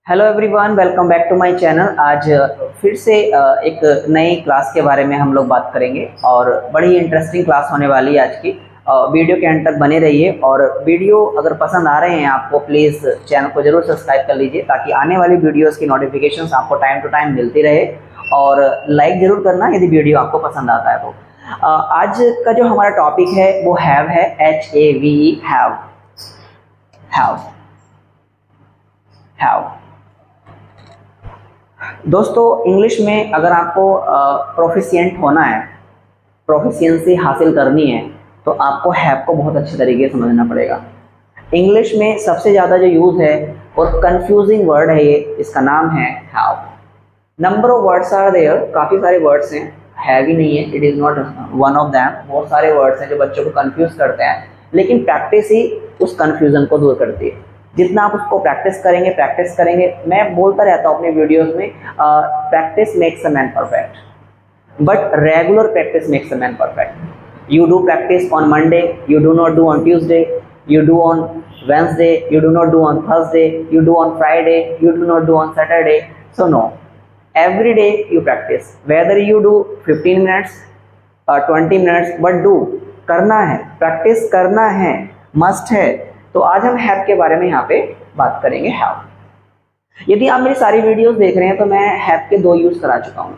Hello everyone, welcome back to my channel. आज फिर से एक नई क्लास के बारे में हम लोग बात करेंगे और बड़ी इंटरेस्टिंग क्लास होने वाली है आज की। वीडियो के एंड तक बने रहिए और वीडियो अगर पसंद आ रहे हैं आपको, प्लीज़ चैनल को ज़रूर सब्सक्राइब कर लीजिए ताकि आने वाली वीडियोस की नोटिफिकेशंस आपको टाइम टू टाइम मिलती रहे। और लाइक ज़रूर करना यदि वीडियो आपको पसंद आता है तो। आज का जो हमारा टॉपिक है वो हैव है, HAVE, हैव। हैव हैव दोस्तों, इंग्लिश में अगर आपको प्रोफिशिएंट होना है, प्रोफिशिएंसी हासिल करनी है, तो आपको हैव को बहुत अच्छे तरीके से समझना पड़ेगा। इंग्लिश में सबसे ज़्यादा जो यूज़ है और कंफ्यूजिंग वर्ड है ये, इसका नाम है have. Number of words are there, काफ़ी सारे वर्ड्स हैं, हैव ही नहीं है, it is not one of them. बहुत सारे वर्ड्स हैं जो बच्चों को कंफ्यूज करते हैं, लेकिन प्रैक्टिस ही उस कंफ्यूजन को दूर करती है। जितना आप उसको प्रैक्टिस करेंगे, मैं बोलता रहता हूँ अपने वीडियोस में, practice makes a man perfect, but regular practice makes a man perfect. You do practice on Monday, you do not do on Tuesday, you do on Wednesday, you do not do on Thursday, you do on Friday, you do not do on Saturday. So no, every day you practice, whether you do 15 minutes or 20 minutes, but do, करना है, practice करना है, must है। तो आज हम have के बारे में यहाँ पे बात करेंगे। हैव, यदि आप मेरी सारी वीडियोस देख रहे हैं तो मैं हैव के दो यूज करा चुका हूँ।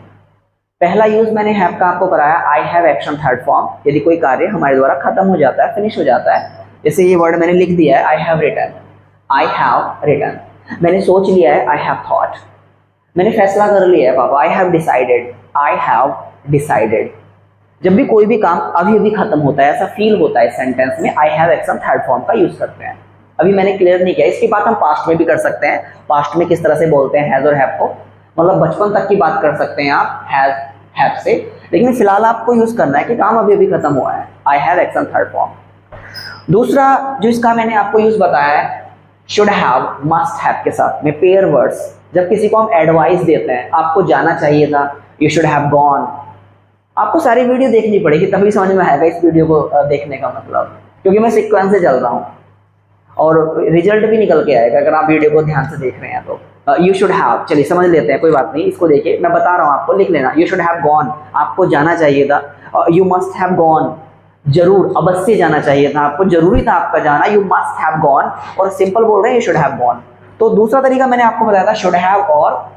पहला यूज मैंने हैव का आपको कराया, I have action third form. यदि कोई कार्य हमारे द्वारा खत्म हो जाता है, फिनिश हो जाता है, जैसे ये वर्ड मैंने लिख दिया है, I have written, I have written. मैंने सोच लिया है, आई हैव थॉट। मैंने फैसला कर लिया है पापा, I have decided, I have decided. जब भी कोई भी काम अभी अभी खत्म होता है, ऐसा फील होता है सेंटेंस में, I have action third form का यूज करते हैं। अभी मैंने क्लियर नहीं किया, इसकी बात हम पास्ट में भी कर सकते हैं। पास्ट में किस तरह से बोलते हैं हैज और हैव को, मतलब बचपन तक की बात कर सकते हैं आप हैज हैव से, लेकिन फिलहाल आपको यूज करना है कि काम अभी अभी खत्म हुआ है, I have action third form. दूसरा जो इसका मैंने आपको यूज बताया है, शुड हैव, मस्ट हैव के साथ में पेयर वर्ड्स। जब किसी को हम एडवाइस देते हैं, आपको जाना चाहिए था, यू शुड हैव गॉन। आपको सारी वीडियो देखनी पड़ेगी तभी समझ में आएगा इस वीडियो को देखने का मतलब, क्योंकि मैं सीक्वेंस से चल रहा हूँ और रिजल्ट भी निकल के आएगा अगर आप वीडियो को ध्यान से देख रहे हैं तो। यू शुड हैव, चलिए समझ लेते हैं, कोई बात नहीं, इसको देखिए, मैं बता रहा हूँ आपको, लिख लेना। यू शुड हैव गॉन, आपको जाना चाहिए था। यू मस्ट हैव गॉन, जरूर, अवश्य जाना चाहिए था आपको, जरूरी था आपका जाना, यू मस्ट हैव गॉन। और सिंपल बोल रहे हैं, यू शुड हैव गॉन। तो दूसरा तरीका मैंने आपको बताया था, शुड हैव और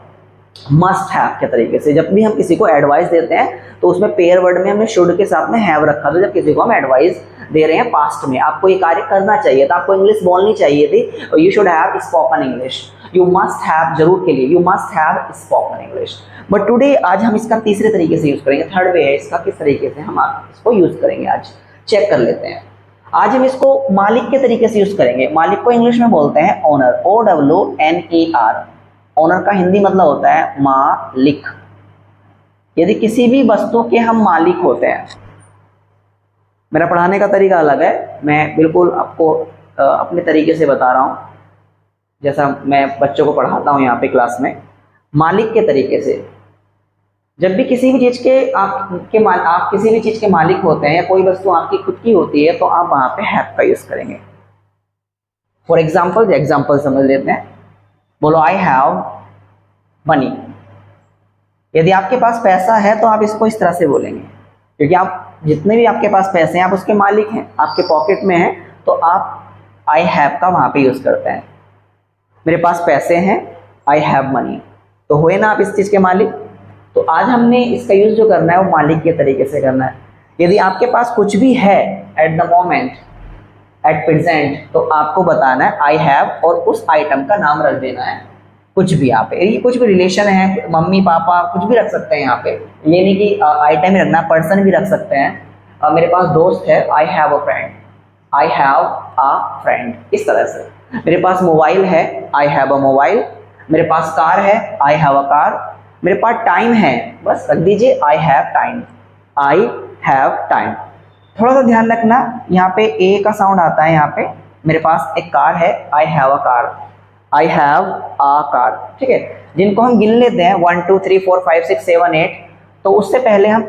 मस्ट हैव के तरीके से। जब भी हम किसी को एडवाइस देते हैं तो उसमें पेयर वर्ड में हमने शुड के साथ में हैव रखा था। जब किसी को हम एडवाइस दे रहे हैं पास्ट में, आपको ये कार्य करना चाहिए था, आपको इंग्लिश बोलनी चाहिए थी, you should have spoken English, you must have, जरूर के लिए you must have spoken English. But today, आज हम इसका तीसरे तरीके से यूज करेंगे, थर्ड वे है इसका, किस तरीके से हम इसको यूज करेंगे आज चेक कर लेते हैं। आज हम इसको मालिक के तरीके से यूज करेंगे। मालिक को इंग्लिश में बोलते हैं ओनर, OWNER। ओनर का हिंदी मतलब होता है मालिक। यदि किसी भी वस्तु के हम मालिक होते हैं, मेरा पढ़ाने का तरीका अलग है, मैं बिल्कुल आपको अपने तरीके से बता रहा हूँ, जैसा मैं बच्चों को पढ़ाता हूँ यहाँ पे क्लास में, मालिक के तरीके से। जब भी किसी भी चीज़ के आप किसी भी चीज़ के मालिक होते हैं या कोई वस्तु आपकी खुद की होती है, तो आप वहाँ पे हैव का यूज़ करेंगे। फॉर एग्जाम्पल समझ लेते हैं। बोलो, आई हैव मनी। यदि आपके पास पैसा है तो आप इसको इस तरह से बोलेंगे, क्योंकि आप जितने भी आपके पास पैसे हैं आप उसके मालिक हैं, आपके पॉकेट में हैं, तो आप आई हैव का वहाँ पे यूज़ करते हैं। मेरे पास पैसे हैं, आई हैव मनी, तो हुए ना आप इस चीज़ के मालिक। तो आज हमने इसका यूज़ जो करना है वो मालिक के तरीके से करना है। यदि आपके पास कुछ भी है at the moment, at present, तो आपको बताना है आई हैव और उस आइटम का नाम रख देना है। कुछ भी यहाँ पे, ये कुछ भी रिलेशन है, मम्मी पापा कुछ भी रख सकते हैं यहाँ पे, ये नहीं कि आइटम ही रखना, पर्सन भी रख सकते हैं। मेरे पास दोस्त है, I have a friend, I have a friend, इस तरह से। मेरे पास मोबाइल है, आई हैव अ मोबाइल। मेरे पास कार है, आई हैव अ कार। मेरे पास टाइम है, बस रख दीजिए I have time, I have time. थोड़ा सा ध्यान रखना, यहाँ पे ए का साउंड आता है यहाँ पे। मेरे पास एक कार है, I have a car, I have a car, ठीक है। जिनको हम गिन लेते हैं 1 2 3 4 5 6 7 8, तो उससे पहले हम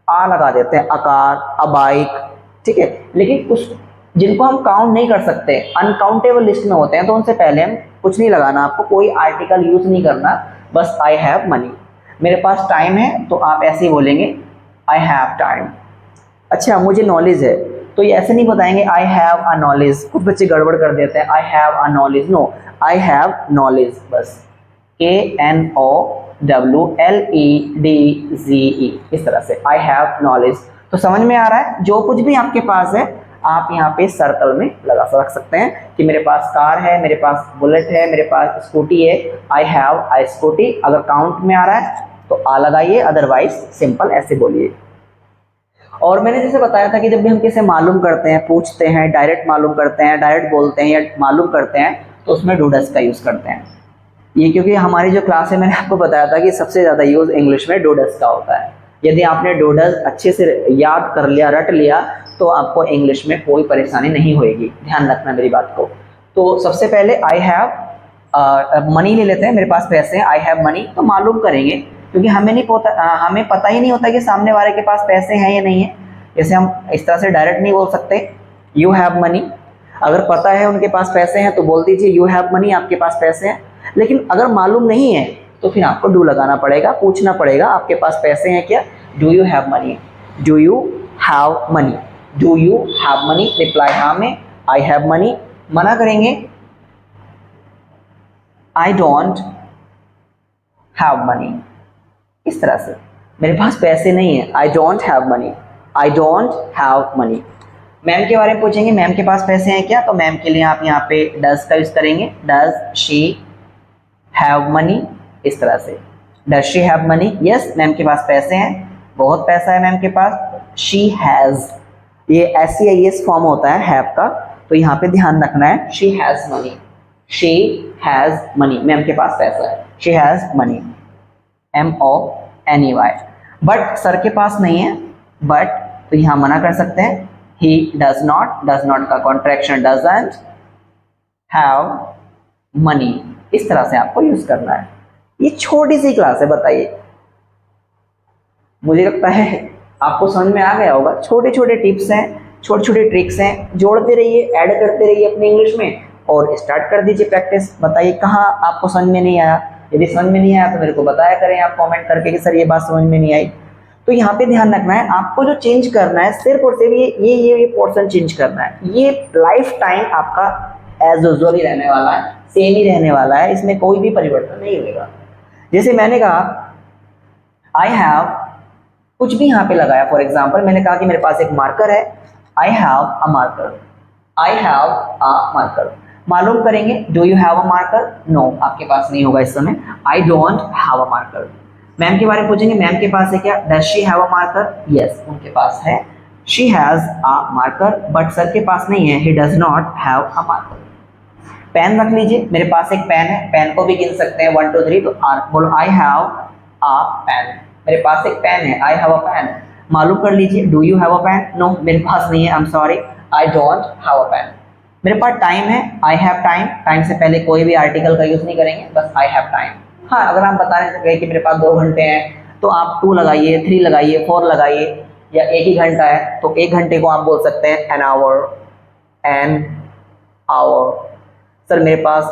आ लगा देते हैं, अ कार, अ बाइक, ठीक है। लेकिन उस जिनको हम काउंट नहीं कर सकते, अनकाउंटेबल लिस्ट में होते हैं, तो उनसे पहले हम कुछ नहीं लगाना, आपको कोई आर्टिकल यूज नहीं करना, बस आई हैव मनी। मेरे पास टाइम है तो आप ऐसे ही बोलेंगे आई हैव टाइम। अच्छा, मुझे नॉलेज है तो ये ऐसे नहीं बताएंगे आई हैव अ नॉलेज, कुछ बच्चे गड़बड़ कर देते हैं, I have a knowledge, no, I have knowledge, बस KNOWLEDGE, इस तरह से आई हैव नॉलेज। तो समझ में आ रहा है, जो कुछ भी आपके पास है आप यहाँ पे सर्कल में रख सकते हैं कि मेरे पास कार है, मेरे पास बुलेट है, मेरे पास स्कूटी है, आई हैव आई स्कूटी। अगर काउंट में आ रहा है तो आ लगाइए, अदरवाइज सिंपल ऐसे बोलिए। और मैंने जैसे बताया था कि जब भी हम किसे मालूम करते हैं, पूछते हैं, डायरेक्ट मालूम करते हैं, डायरेक्ट बोलते हैं या मालूम करते हैं, तो उसमें डू डज का यूज़ करते हैं। ये क्योंकि हमारी जो क्लास है मैंने आपको बताया था कि सबसे ज़्यादा यूज़ इंग्लिश में डू डज का होता है। यदि आपने डू डज अच्छे से याद कर लिया, रट लिया, तो आपको इंग्लिश में कोई परेशानी नहीं होएगी, ध्यान रखना मेरी बात को। तो सबसे पहले आई हैव मनी ले लेते हैं, मेरे पास पैसे हैं, आई हैव मनी, तो मालूम करेंगे क्योंकि हमें पता ही नहीं होता कि सामने वाले के पास पैसे हैं या नहीं है। जैसे हम इस तरह से डायरेक्ट नहीं बोल सकते यू हैव मनी, अगर पता है उनके पास पैसे हैं तो बोल दीजिए यू हैव मनी, आपके पास पैसे हैं। लेकिन अगर मालूम नहीं है तो फिर आपको डू लगाना पड़ेगा, पूछना पड़ेगा आपके पास पैसे हैं क्या, do you have money, do you have money, do you have money, reply हाँ में, आई हैव मनी। मना करेंगे आई डोंट हैव मनी, इस तरह से मेरे पास पैसे नहीं है, आई don't have money, I don't have money. Ma'am के बारे में पूछेंगे मैम के पास पैसे हैं क्या, तो मैम के लिए आप यहाँ पे डज का यूज करेंगे, डज शी हैव मनी, इस तरह से, does she have money, yes ma'am के पास पैसे हैं, बहुत पैसा है मैम के पास, शी हैज, ये SEIS फॉर्म होता है हैव का, तो यहाँ पे ध्यान रखना है, she has money, she has money, ma'am के पास पैसा है, she has money, MONEY। But sir के पास नहीं है, बट तो यहाँ मना कर सकते हैं, he does not का कॉन्ट्रैक्शन doesn't have money, इस तरह से आपको यूज करना है। ये छोटी सी क्लास है, बताइए, मुझे लगता है आपको समझ में आ गया होगा। छोटे छोटे टिप्स हैं, छोटे छोटे ट्रिक्स हैं, जोड़ते रहिए, ऐड करते रहिए अपने इंग्लिश में और स्टार्ट कर दीजिए प्रैक्टिस। बताइए कहाँ आपको समझ में नहीं आया, यदि समझ में नहीं आया तो मेरे को बताया करें आप कमेंट करके कि सर ये बात समझ में नहीं आई। तो यहाँ पे ध्यान रखना है, आपको जो चेंज करना है सिर्फ और सिर्फ ये पोर्शन चेंज करना है, ये लाइफ टाइम आपका एज यूजुअल ही रहने वाला है, सेम ही रहने वाला है, इसमें कोई भी परिवर्तन नहीं होगा। जैसे मैंने कहा आई हैव, कुछ भी यहाँ पे लगाया, फॉर एग्जाम्पल मैंने कहा कि मेरे पास एक मार्कर है, I have a marker, I have a marker. मालूम करेंगे do you have a marker, no आपके पास नहीं होगा इस समय, I don't have a marker. Ma'am के बारे में पूछेंगे मैम के पास है क्या, does she have a marker, yes उनके पास है, she has a marker, but sir के पास नहीं है, he does not have a marker. Pen रख लीजिए, मेरे पास एक पेन है, पेन को भी गिन सकते हैं 1 2 3, तो बोलो आई हैव अ पेन, मेरे पास एक पेन है, आई हैव अ पेन। मालूम कर लीजिए do you have a pen, no मेरे पास नहीं है, I am sorry, I don't have a pen. मेरे पास टाइम है, आई हैव टाइम, टाइम से पहले कोई भी आर्टिकल का यूज नहीं करेंगे, बस आई हैव टाइम। हाँ, अगर आप बताने से कि मेरे पास 2 घंटे हैं तो आप 2 लगाइए, 3 लगाइए, 4 लगाइए, या 1 ही घंटा है तो 1 घंटे को आप बोल सकते हैं an hour, an hour. Sir मेरे पास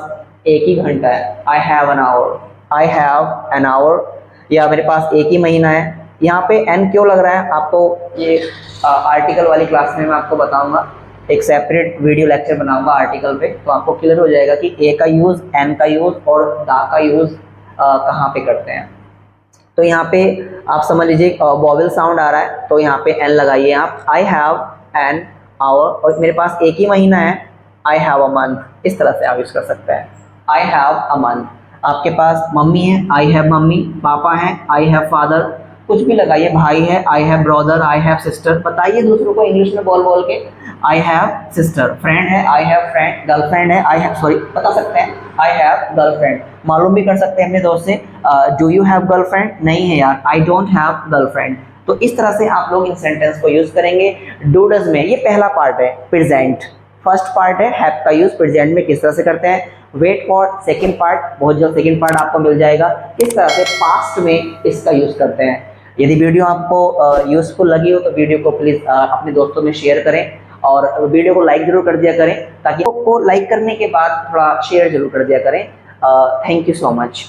1 ही घंटा है, I have an hour, I have an hour. या मेरे पास 1 ही महीना है, यहाँ पे एन क्यों लग रहा है आपको ये आर्टिकल वाली क्लास में मैं आपको बताऊंगा, एक सेपरेट वीडियो लेक्चर बनाऊंगा आर्टिकल पे, तो आपको क्लियर हो जाएगा कि ए का यूज़, एन का यूज़ और दा का यूज़ कहाँ पे करते हैं। तो यहाँ पे आप समझ लीजिए वॉवेल साउंड आ रहा है तो यहाँ पे एन लगाइए आप, आई हैव एन आवर, और मेरे पास 1 ही महीना है, आई हैव अ मंथ, इस तरह से आप यूज़ कर सकते हैं, आई हैव अ मंथ। आपके पास मम्मी है, आई हैव मम्मी, पापा है, आई हैव फादर, कुछ भी लगाइए, भाई है, I have brother, I have sister, बताइए दूसरों को इंग्लिश में बोल बोल के, आई हैव सिस्टर। फ्रेंड है, आई हैव फ्रेंड, गर्लफ्रेंड है, आई हैव, सॉरी बता सकते हैं आई हैव गर्लफ्रेंड। मालूम भी कर सकते हैं अपने दोस्त से डू यू हैव गर्लफ्रेंड, नहीं है यार, आई डोंट हैव गर्लफ्रेंड। तो इस तरह से आप लोग इन सेंटेंस को यूज करेंगे। डू डज में ये पहला पार्ट है प्रेजेंट, फर्स्ट पार्ट है हैव का यूज प्रेजेंट में किस तरह से करते हैं। वेट फॉर सेकेंड पार्ट, बहुत जल्द सेकेंड पार्ट आपको मिल जाएगा, किस तरह से पास्ट में इसका यूज करते हैं। यदि वीडियो आपको यूजफुल लगी हो तो वीडियो को प्लीज़ अपने दोस्तों में शेयर करें और वीडियो को लाइक जरूर कर दिया करें, ताकि को लाइक करने के बाद थोड़ा शेयर जरूर कर दिया करें। Thank you so much.